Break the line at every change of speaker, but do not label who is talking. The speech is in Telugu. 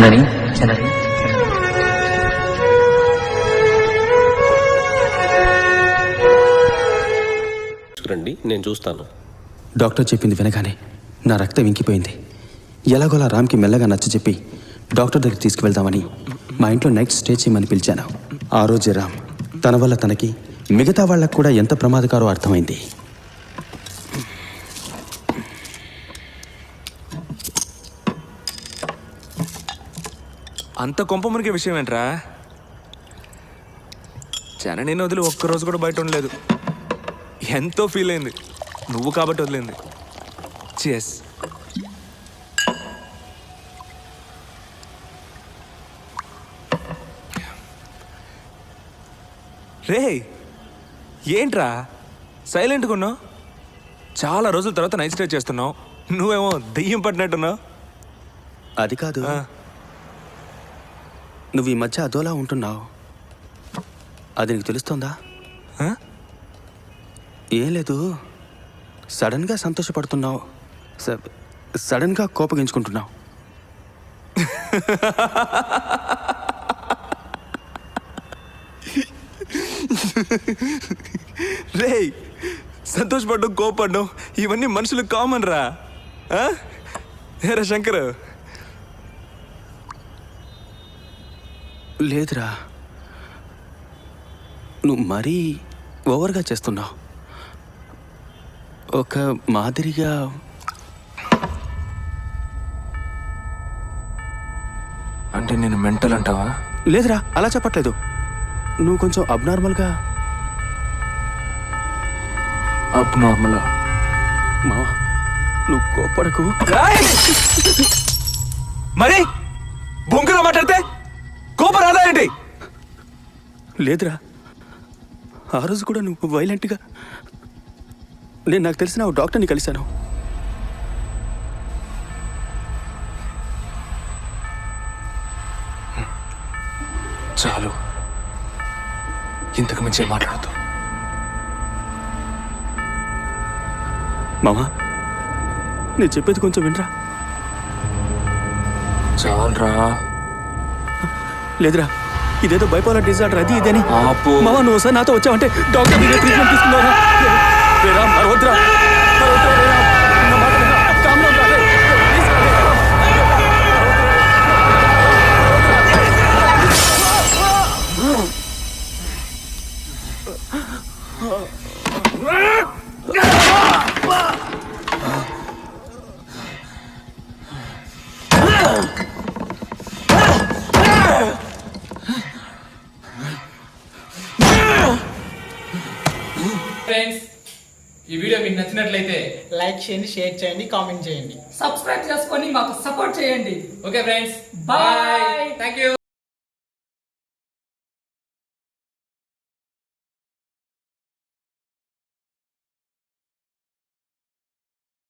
జనని
రండి, నేను చూస్తాను.
డాక్టర్ చెప్పింది వినగానే నా రక్తం ఇంకిపోయింది. ఎలాగోలా రామ్కి మెల్లగా నచ్చచెప్పి డాక్టర్ దగ్గరికి తీసుకువెళ్దామని మా ఇంట్లో నైట్ స్టే చేయమని పిలిచాను. ఆ రోజే రామ్ తన వల్ల తనకి మిగతా వాళ్ళకు కూడా ఎంత ప్రమాదకారో అర్థమైంది.
అంత కొంప మునిగే విషయం ఏంట్రా? జనని వదిలి ఒక్కరోజు కూడా బయట ఉండలేదు. ఎంతో ఫీల్ అయింది. నువ్వు కాబట్టి వదిలింది. చియర్స్. రే, ఏంట్రా సైలెంట్గా ఉన్నావు? చాలా రోజుల తర్వాత నైట్ స్టే చేస్తున్నావు. నువ్వేమో దెయ్యం పట్టినట్టున్నావు.
అది కాదు, నువ్వు ఈ మధ్య అదోలా ఉంటున్నావు. అది నీకు తెలుస్తోందా? ఏం లేదు, సడన్గా సంతోషపడుతున్నావు, సడన్గా కోపగించుకుంటున్నావు.
రే, సంతోషపడ్డం కోపడ్డం ఇవన్నీ మనుషులకు కామన్ రా. ఏరా శంకర్?
లేదురా, నువ్వు మరీ ఓవర్గా చేస్తున్నావు. ఒక మాదిరిగా.
అంటే నేను మెంటల్ అంటావా?
లేదురా, అలా చెప్పట్లేదు. నువ్వు కొంచెం అబ్నార్మల్గా.
అబ్నార్మల్?
మావా, నువ్వు కోపడకు.
మరి బొంగులో మాట్లాడితే కోపం రాదా ఏంటి?
లేదురా, ఆ రోజు కూడా నువ్వు వైలెంట్గా. నేను నాకు తెలిసిన ఓ డాక్టర్ని కలిశాను.
చాలు, ఇంతకు మించే మాట్లాడద్దు.
మామా, నేను చెప్పేది కొంచెం వినరా.
చాలరా.
లేదురా, ఇదేదో బైపోలర్ డిజార్డర్, అది ఇదని.
ఆపు.
మామా, నువ్వు సార్ నాతో వచ్చావంటే డాక్టర్ దగ్గర ట్రీట్మెంట్ తీసుకున్నారా? వద్దురా,
ఫ్రెండ్స్, ఈ వీడియో మీకు నచ్చినట్లయితే
లైక్ చేయండి, షేర్ చేయండి, కామెంట్ చేయండి,
సబ్స్క్రైబ్ చేసుకొని మాకు సపోర్ట్ చేయండి.
Okay friends, bye. Thank you.